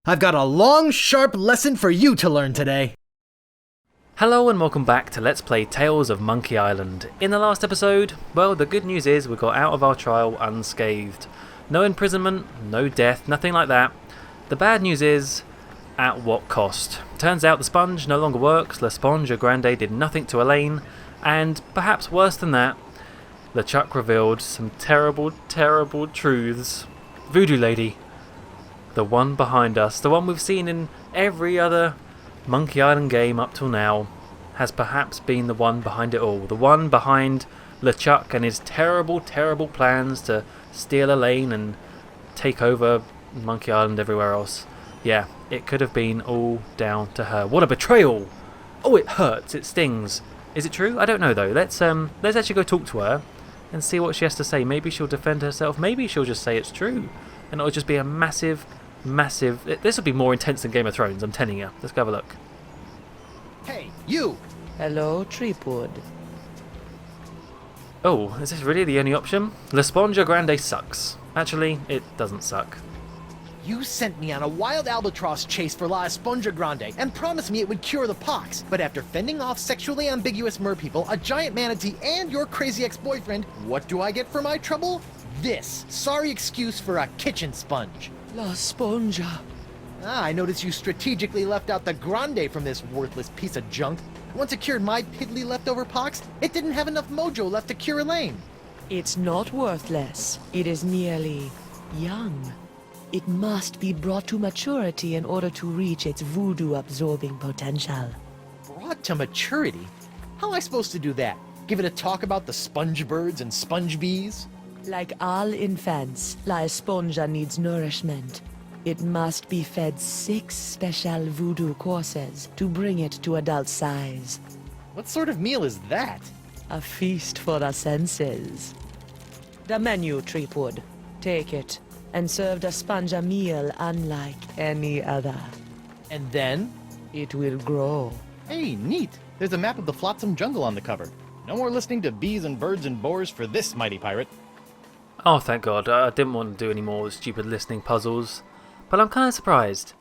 I've got a long, sharp lesson for you to learn today. Hello and welcome back to Let's Play Tales of Monkey Island. In the last episode, well, the good news is we got out of our trial unscathed. No imprisonment, no death, nothing like that. The bad news is, at what cost? Turns out the sponge no longer works, L'Esponge Grande did nothing to Elaine, and perhaps worse than that, LeChuck revealed some terrible, terrible truths. Voodoo Lady, the one behind us, the one we've seen in every other Monkey Island game up till now, has perhaps been the one behind it all. The one behind LeChuck and his terrible, terrible plans to steal Elaine and take over Monkey Island everywhere else. Yeah, it could have been all down to her. What a betrayal! Oh, it hurts, it stings. Is it true? I don't know though. Let's actually go talk to her and see what she has to say. Maybe she'll defend herself. Maybe she'll just say it's true, and it'll just be a massive. This will be more intense than Game of Thrones, I'm telling you. Let's go have a look. Hey, you! Hello, Treepwood. Oh, is this really the only option? L'Esponge Grande sucks. Actually, it doesn't suck. You sent me on a wild albatross chase for La Esponja Grande and promised me it would cure the pox. But after fending off sexually ambiguous merpeople, a giant manatee, and your crazy ex-boyfriend, what do I get for my trouble? This. Sorry excuse for a kitchen sponge. La Sponja. I noticed you strategically left out the Grande from this worthless piece of junk. Once it cured my piddly leftover pox, it didn't have enough mojo left to cure Elaine. It's not worthless. It is merely young. It must be brought to maturity in order to reach its voodoo-absorbing potential. Brought to maturity? How am I supposed to do that? Give it a talk about the sponge birds and sponge bees? Like all infants, La Esponja needs nourishment. It must be fed 6 special voodoo courses to bring it to adult size. What sort of meal is that? A feast for the senses. The menu, Treepwood. Take it, and serve the sponge a meal unlike any other. And then? It will grow. Hey, neat! There's a map of the Flotsam Jungle on the cover. No more listening to bees and birds and boars for this mighty pirate. Oh, thank God. I didn't want to do any more stupid listening puzzles. But I'm kind of surprised.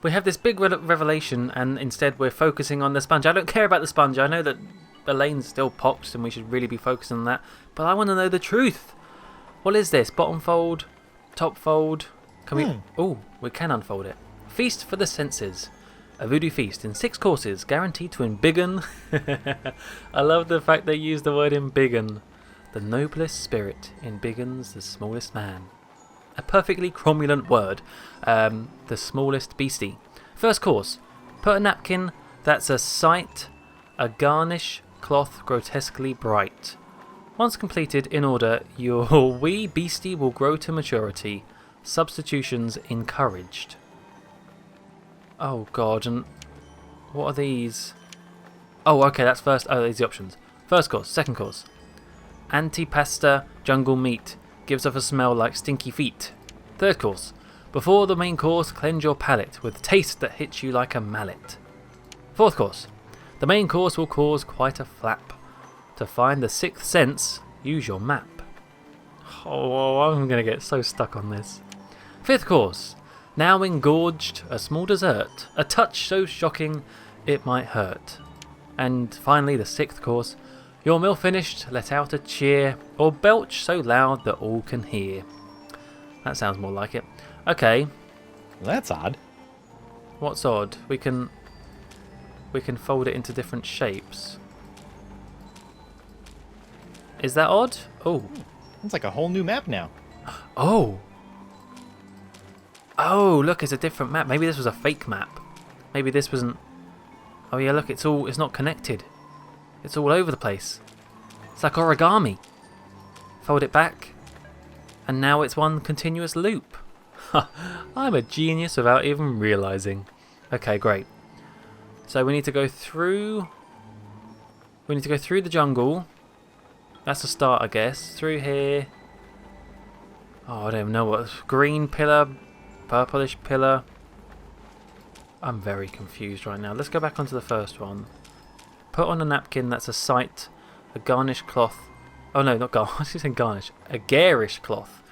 We have this big revelation, and instead we're focusing on the sponge. I don't care about the sponge. I know that Elaine's still popped, and we should really be focusing on that. But I want to know the truth. What is this? Bottom fold? Top fold? Can we... Oh, we can unfold it. Feast for the senses. A voodoo feast in 6 courses, guaranteed to embiggen. I love the fact they use the word embiggen. The noblest spirit embiggens the smallest man. A perfectly cromulent word. The smallest beastie. First course. Put a napkin that's a sight, a garnish cloth grotesquely bright. Once completed in order, your wee beastie will grow to maturity. Substitutions encouraged. Oh God, and what are these? Oh, okay, that's first. Oh, these are the options. First course, second course. Antipasta jungle meat. Gives off a smell like stinky feet. Third course. Before the main course, cleanse your palate with taste that hits you like a mallet. Fourth course. The main course will cause quite a flap. To find the 6th sense, use your map. Oh, I'm going to get so stuck on this. Fifth course. Now engorged, a small dessert. A touch so shocking, it might hurt. And finally, the 6th course. Your meal finished, let out a cheer, or belch so loud that all can hear. That sounds more like it. Okay. That's odd. What's odd? We can fold it into different shapes. Is that odd? Oh. It's like a whole new map now. Oh. Oh, look, it's a different map. Maybe this was a fake map. Maybe this wasn't... Oh yeah, look, it's not connected. It's all over the place. It's like origami. Fold it back. And now it's one continuous loop. I'm a genius without even realising. Okay, great. So we need to go through... We need to go through the jungle. That's a start, I guess. Through here. Oh, I don't even know what... Green pillar. Purplish pillar. I'm very confused right now. Let's go back onto the first one. Put on a napkin that's a sight, a garnish cloth. Oh no, not garnish. I was saying garnish. A garish cloth.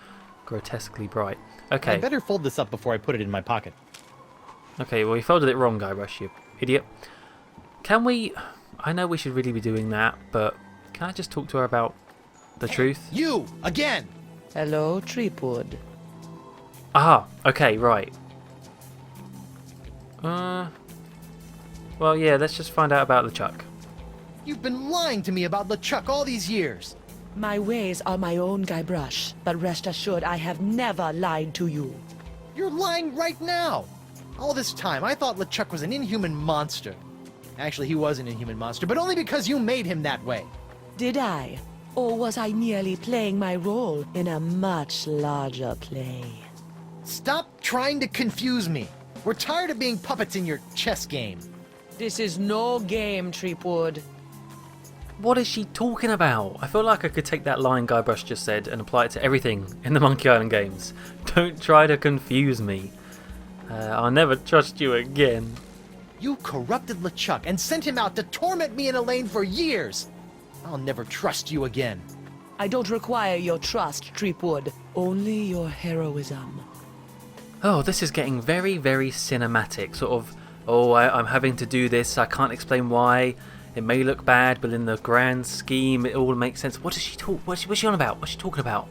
Grotesquely bright. Okay. I better fold this up before I put it in my pocket. Okay, well, you folded it wrong, Guybrush, you idiot. Can we... I know we should really be doing that, but can I just talk to her about the truth? You! Again! Hello, Treepwood. Aha, okay, right. Well, yeah, let's just find out about LeChuck. You've been lying to me about LeChuck all these years. My ways are my own, Guybrush, but rest assured I have never lied to you. You're lying right now. All this time, I thought LeChuck was an inhuman monster. Actually, he was an inhuman monster, but only because you made him that way. Did I? Or was I merely playing my role in a much larger play? Stop trying to confuse me. We're tired of being puppets in your chess game. This is no game, Treepwood. What is she talking about? I feel like I could take that line Guybrush just said and apply it to everything in the Monkey Island games. Don't try to confuse me. I'll never trust you again. You corrupted LeChuck and sent him out to torment me and Elaine for years. I'll never trust you again. I don't require your trust, Treepwood. Only your heroism. Oh, this is getting very, very cinematic. Sort of, oh, I'm having to do this. I can't explain why. It may look bad, but in the grand scheme, it all makes sense. What does she talk? What's she on about? What's she talking about?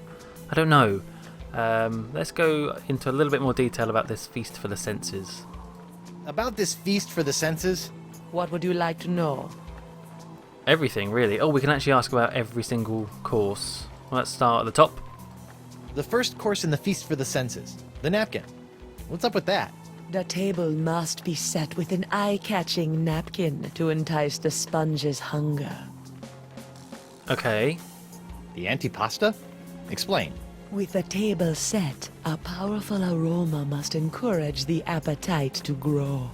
I don't know. Let's go into a little bit more detail about this feast for the senses. About this feast for the senses? What would you like to know? Everything, really. Oh, we can actually ask about every single course. Well, let's start at the top. The first course in the feast for the senses. The napkin. What's up with that? The table must be set with an eye-catching napkin to entice the sponge's hunger. Okay. The antipasta? Explain. With the table set, a powerful aroma must encourage the appetite to grow.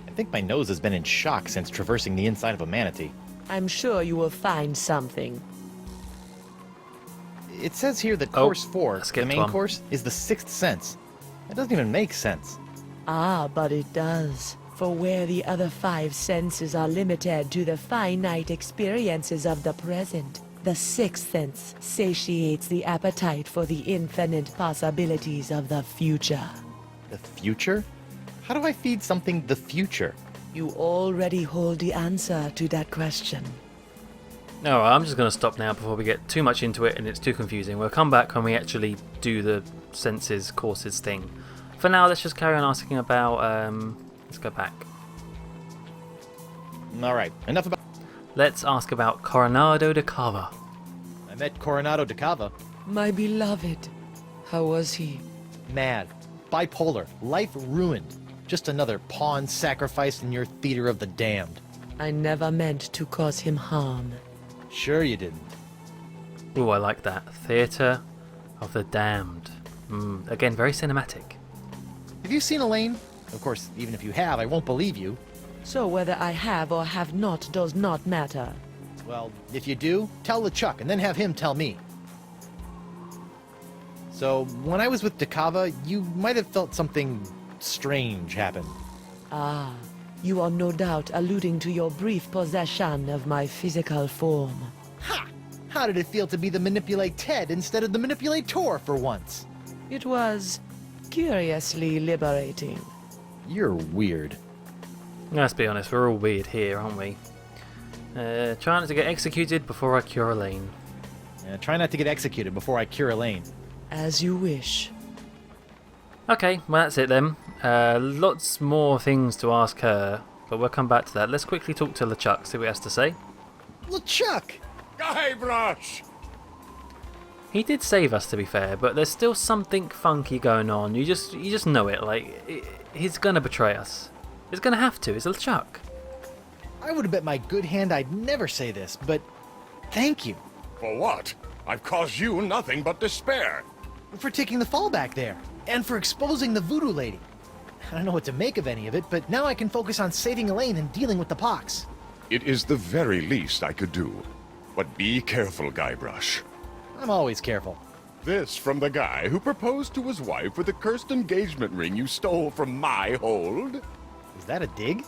I think my nose has been in shock since traversing the inside of a manatee. I'm sure you will find something. It says here that course 4, the skipped main one. course, is the sixth sense. That doesn't even make sense. Ah, but it does. For where the other 5 senses are limited to the finite experiences of the present, the sixth sense satiates the appetite for the infinite possibilities of the future. The future? How do I feed something the future? You already hold the answer to that question. Alright, I'm just going to stop now before we get too much into it and it's too confusing. We'll come back when we actually do the senses courses thing. For now, let's just carry on asking about... let's go back. Alright, enough about... Let's ask about Coronado de Cava. I met Coronado de Cava. My beloved, how was he? Mad. Bipolar. Life ruined. Just another pawn sacrificed in your theater of the damned. I never meant to cause him harm. Sure you didn't. Ooh, I like that. Theatre of the Damned. Again, very cinematic. Have you seen Elaine? Of course, even if you have, I won't believe you. So whether I have or have not does not matter. Well, if you do, tell LeChuck and then have him tell me. So, when I was with De Cava, you might have felt something strange happen. Ah, you are no doubt alluding to your brief possession of my physical form. Ha! How did it feel to be the Manipulate Ted instead of the Manipulator for once? It was curiously liberating. You're weird. Let's be honest, we're all weird here, aren't we? Trying not to get executed before I cure Elaine. Try not to get executed before I cure Elaine. As you wish. Okay, well that's it then. Lots more things to ask her, but we'll come back to that. Let's quickly talk to LeChuck, see what he has to say. LeChuck! Guybrush! He did save us, to be fair, but there's still something funky going on. You just know it. Like he's gonna betray us. He's gonna have to. It's LeChuck. I would have bet my good hand I'd never say this, but thank you For what? I've caused you nothing but despair. for taking the fall back there, and for exposing the voodoo lady. I don't know what to make of any of it, but now I can focus on saving Elaine and dealing with the pox. It is the very least I could do. But be careful, Guybrush. I'm always careful. This from the guy who proposed to his wife with a cursed engagement ring you stole from my hold? Is that a dig?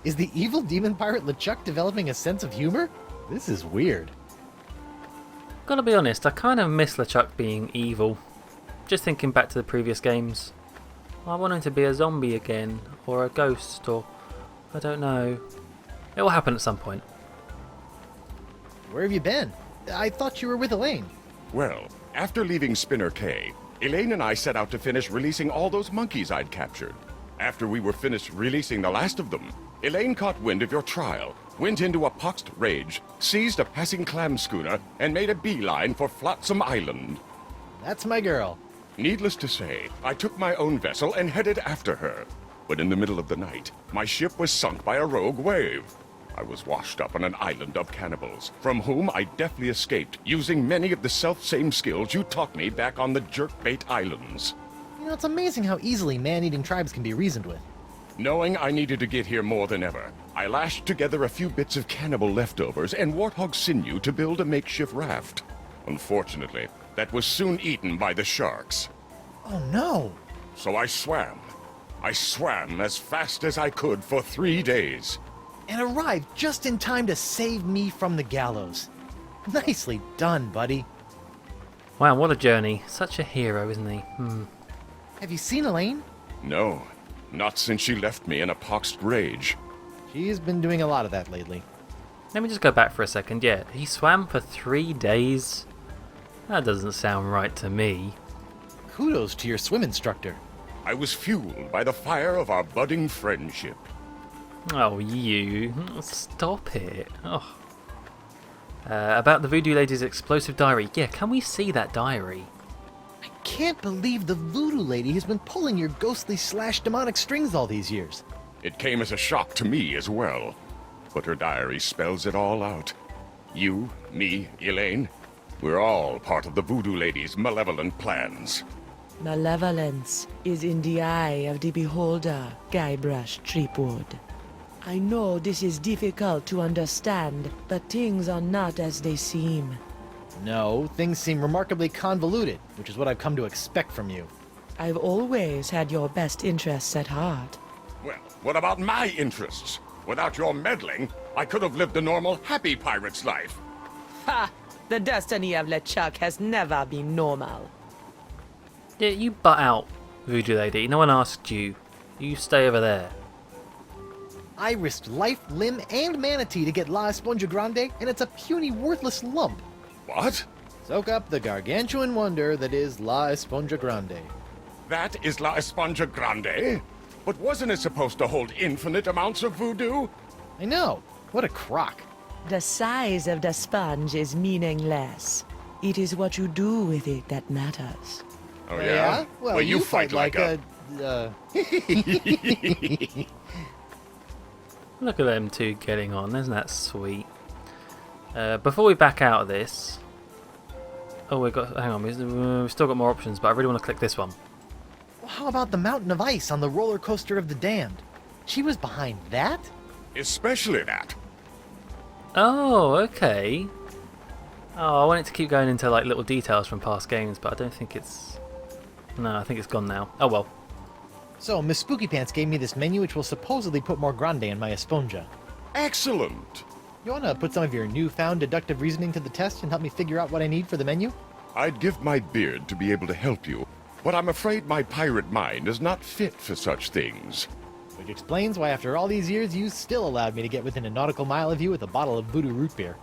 Is the evil demon pirate LeChuck developing a sense of humor? This is weird. Gotta be honest, I kind of miss LeChuck being evil. Just thinking back to the previous games. I want him to be a zombie again, or a ghost, or I don't know. It will happen at some point. Where have you been? I thought you were with Elaine. Well, after leaving Spinner K, Elaine and I set out to finish releasing all those monkeys I'd captured. After we were finished releasing the last of them, Elaine caught wind of your trial, went into a poxed rage, seized a passing clam schooner, and made a beeline for Flotsam Island. That's my girl. Needless to say, I took my own vessel and headed after her. But in the middle of the night, my ship was sunk by a rogue wave. I was washed up on an island of cannibals, from whom I deftly escaped, using many of the self-same skills you taught me back on the Jerkbait Islands. You know, it's amazing how easily man-eating tribes can be reasoned with. Knowing I needed to get here more than ever, I lashed together a few bits of cannibal leftovers and warthog sinew to build a makeshift raft. Unfortunately, that was soon eaten by the sharks. Oh no! So I swam. I swam as fast as I could for 3 days. And arrived just in time to save me from the gallows. Nicely done, buddy. Wow, what a journey. Such a hero, isn't he? Have you seen Elaine? No, not since she left me in a poxed rage. She's been doing a lot of that lately. Let me just go back for a second. Yeah, he swam for 3 days? That doesn't sound right to me. Kudos to your swim instructor. I was fueled by the fire of our budding friendship. Oh, you. Stop it. Oh. About the Voodoo Lady's explosive diary. Yeah, can we see that diary? I can't believe the voodoo lady has been pulling your ghostly / demonic strings all these years. It came as a shock to me as well. But her diary spells it all out. You, me, Elaine, we're all part of the Voodoo Lady's malevolent plans. Malevolence is in the eye of the beholder, Guybrush Threepwood. I know this is difficult to understand, but things are not as they seem. No, things seem remarkably convoluted, which is what I've come to expect from you. I've always had your best interests at heart. Well, what about my interests? Without your meddling, I could have lived a normal, happy pirate's life. Ha! The destiny of LeChuck has never been normal. Yeah, you butt out, Voodoo Lady. No one asked you. You stay over there. I risked life, limb, and manatee to get La Esponja Grande, and it's a puny, worthless lump. What? Soak up the gargantuan wonder that is La Esponja Grande. That is La Esponja Grande? But wasn't it supposed to hold infinite amounts of voodoo? I know. What a crock. The size of the sponge is meaningless. It is what you do with it that matters. Oh, yeah? Well, you fight like a... Look at them two getting on. Isn't that sweet? Before we back out of this... Oh, hang on. We've still got more options, but I really want to click this one. Well, how about the mountain of ice on the roller coaster of the damned? She was behind that? Especially that. Oh, okay. Oh, I want it to keep going into like little details from past games, but I don't think it's... No, I think it's gone now. Oh well. So, Miss Spooky Pants gave me this menu which will supposedly put more grande in my Esponja. Excellent. You want to put some of your newfound deductive reasoning to the test and help me figure out what I need for the menu? I'd give my beard to be able to help you, but I'm afraid my pirate mind is not fit for such things. Which explains why after all these years you still allowed me to get within a nautical mile of you with a bottle of voodoo root beer.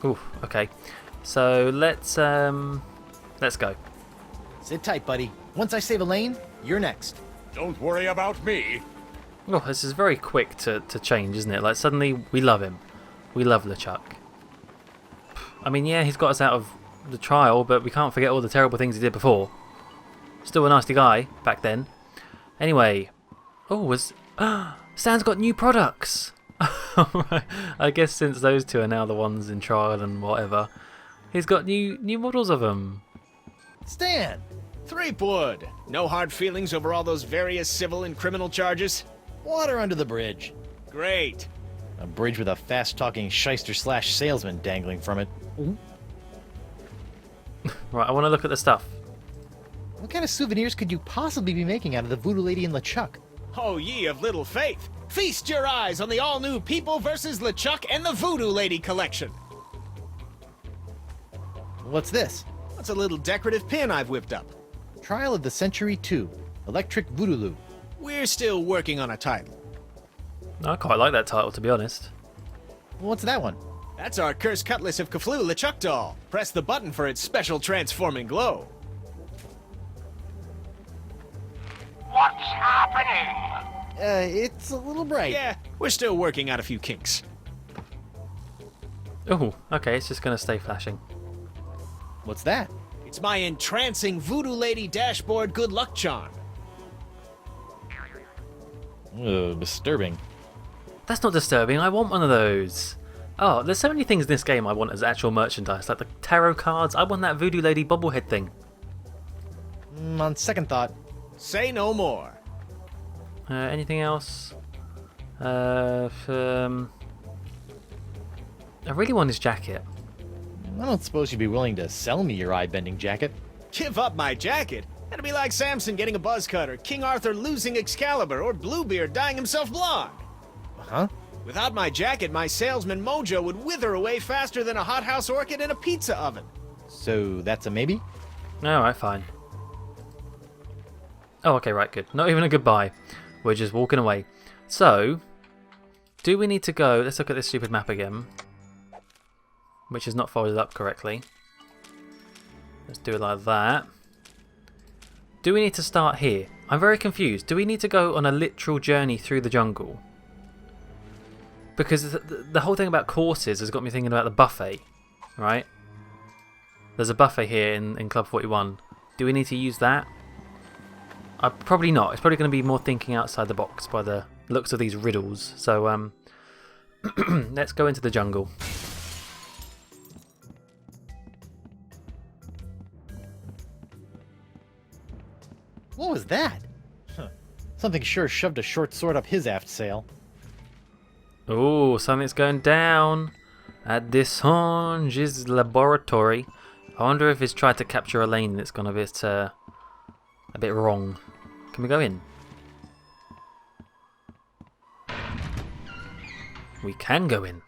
Ooh, okay. So let's go. Sit tight, buddy. Once I save Elaine, you're next. Don't worry about me. Oh, this is very quick to change, isn't it? Like suddenly we love him. We love LeChuck. I mean, yeah, he's got us out of the trial, but we can't forget all the terrible things he did before. Still a nasty guy back then. Anyway, Stan's got new products. I guess since those two are now the ones in trial and whatever, he's got new models of them. Stan! Threepwood! No hard feelings over all those various civil and criminal charges? Water under the bridge. Great. A bridge with a fast-talking shyster / salesman dangling from it. Right, I want to look at the stuff. What kind of souvenirs could you possibly be making out of the Voodoo Lady and LeChuck? Oh, ye of little faith! Feast your eyes on the all-new People vs. LeChuck and the Voodoo Lady collection! What's this? That's a little decorative pin I've whipped up. Trial of the Century 2. Electric Voodoo. We're still working on a title. I quite like that title, to be honest. What's that one? That's our Cursed Cutlass of Cthulhu LeChuck doll. Press the button for its special transforming glow. What's happening? It's a little bright. Yeah, we're still working out a few kinks. Oh, okay, it's just going to stay flashing. What's that? It's my entrancing Voodoo Lady dashboard good luck charm. Disturbing. That's not disturbing, I want one of those. Oh, there's so many things in this game I want as actual merchandise, like the tarot cards. I want that Voodoo Lady bobblehead thing. On second thought. Say no more. Anything else? I really want his jacket. I don't suppose you'd be willing to sell me your eye-bending jacket. Give up my jacket? That'd be like Samson getting a buzz cut, or King Arthur losing Excalibur, or Bluebeard dyeing himself blonde. Huh? Without my jacket, my salesman mojo would wither away faster than a hothouse orchid in a pizza oven. So that's a maybe? Alright, fine. Oh, okay, right, good. Not even a goodbye. We're just walking away. So, do we need to go... Let's look at this stupid map again. Which is not folded up correctly. Let's do it like that. Do we need to start here? I'm very confused. Do we need to go on a literal journey through the jungle? Because the whole thing about courses has got me thinking about the buffet, right? There's a buffet here in Club 41. Do we need to use that? Probably not. It's probably going to be more thinking outside the box by the looks of these riddles. So, let's go into the jungle. What was that? Something sure shoved a short sword up his aft sail. Oh, something's going down at Dessange's laboratory. I wonder if it's tried to capture Elaine and it's gone a bit wrong. Can we go in? We can go in.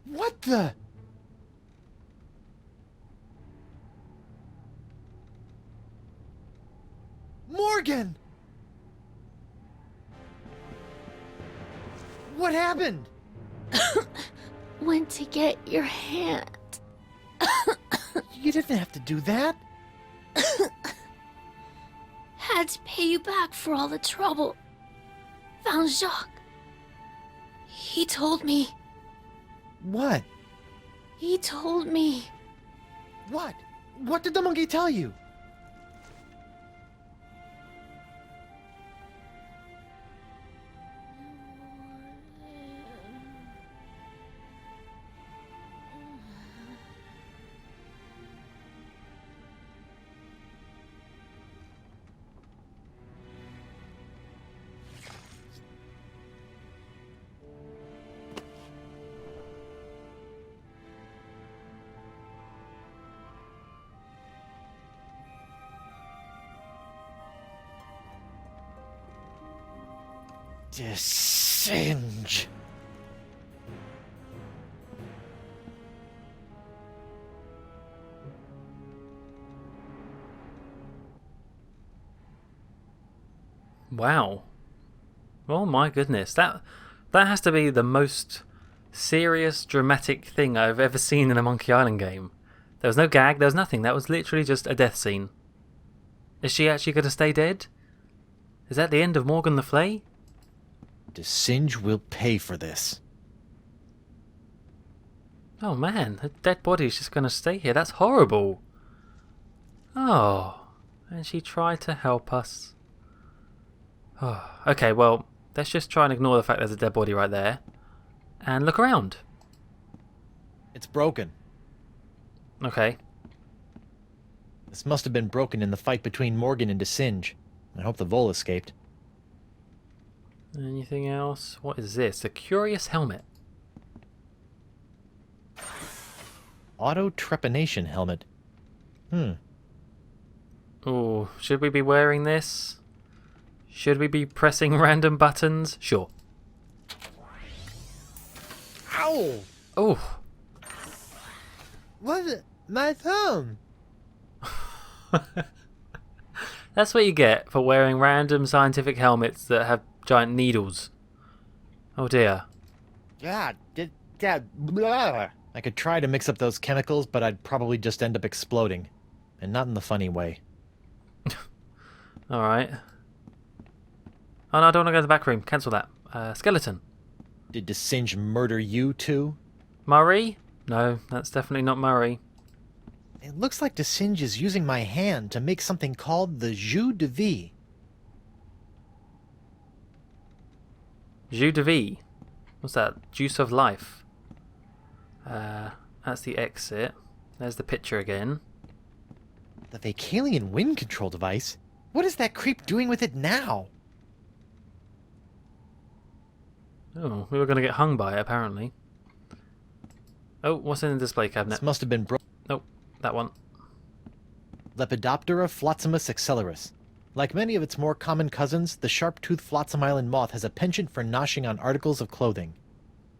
What the? Morgan! What happened? Went to get your hand. You didn't have to do that. Had to pay you back for all the trouble. Found Jacques. He told me. What? He told me. What? What did the monkey tell you? Singe. Wow. Oh my goodness. That has to be the most serious, dramatic thing I've ever seen in a Monkey Island game. There was no gag, there was nothing. That was literally just a death scene. Is she actually going to stay dead? Is that the end of Morgan Le Fay? Singe will pay for this. Oh man, the dead body's just going to stay here. That's horrible. Oh, and she tried to help us. Oh, okay, well, let's just try and ignore the fact there's a dead body right there. And look around. It's broken. Okay. This must have been broken in the fight between Morgan and Singe. I hope the vole escaped. Anything else? What is this? A curious helmet. Auto trepanation helmet. Oh, should we be wearing this? Should we be pressing random buttons? Sure. Ow! Oh, What? My thumb! that's what you get for wearing random scientific helmets that have giant needles. Oh dear. God, Blah. I could try to mix up those chemicals, but I'd probably just end up exploding. And not in the funny way. Alright. Oh no, I don't want to go to the back room. Cancel that. Skeleton. Did DeSinge murder you too? Murray? No, that's definitely not Murray. It looks like DeSinge is using my hand to make something called the jus de vie. Jus de vie. What's that? Juice of life. That's the exit. There's the picture again. The Vacalian wind control device? What is that creep doing with it now? Oh, we were going to get hung by it, apparently. Oh, what's in the display cabinet? This must have been Nope, that one. Lepidoptera flotzimus accelerus. Like many of its more common cousins, the sharp-toothed flotsam island moth has a penchant for noshing on articles of clothing.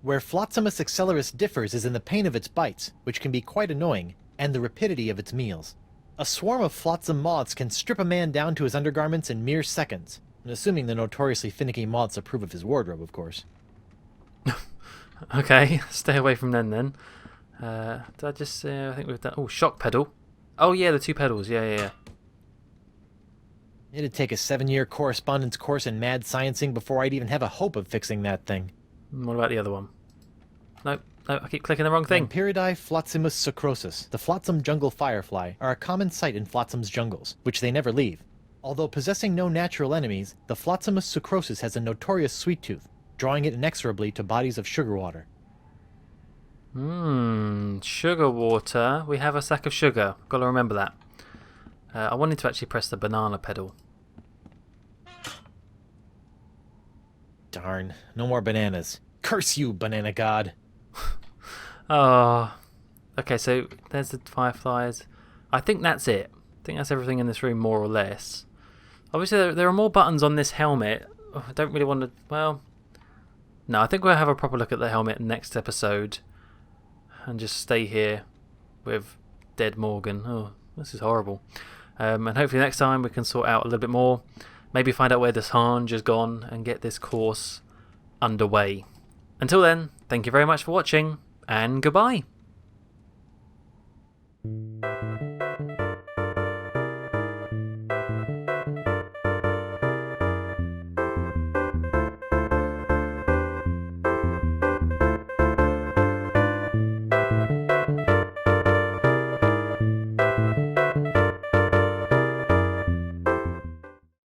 Where Flotzimus accelerus differs is in the pain of its bites, which can be quite annoying, and the rapidity of its meals. A swarm of flotsam moths can strip a man down to his undergarments in mere seconds, assuming the notoriously finicky moths approve of his wardrobe, of course. Okay, stay away from them then. Did I just I think we've done... Oh, shock pedal. Oh yeah, the two pedals. Yeah. It'd take a 7-year correspondence course in mad sciencing before I'd even have a hope of fixing that thing. What about the other one? No, I keep clicking the wrong thing. Vampiridae flotzimus sucrosus, the flotsam jungle firefly, are a common sight in flotsam's jungles, which they never leave. Although possessing no natural enemies, the flotzimus sucrosus has a notorious sweet tooth, drawing it inexorably to bodies of sugar water. Sugar water. We have a sack of sugar. Got to remember that. I wanted to actually press the banana pedal. Darn, no more bananas. Curse you, banana god! Oh. Okay, so there's the fireflies. I think that's it. I think that's everything in this room, more or less. Obviously, there are more buttons on this helmet. Oh, I don't really want to... Well... No, I think we'll have a proper look at the helmet next episode. And just stay here with dead Morgan. Oh, this is horrible. And hopefully next time we can sort out a little bit more. Maybe find out where the Sanj has gone and get this course underway. Until then, thank you very much for watching, and goodbye.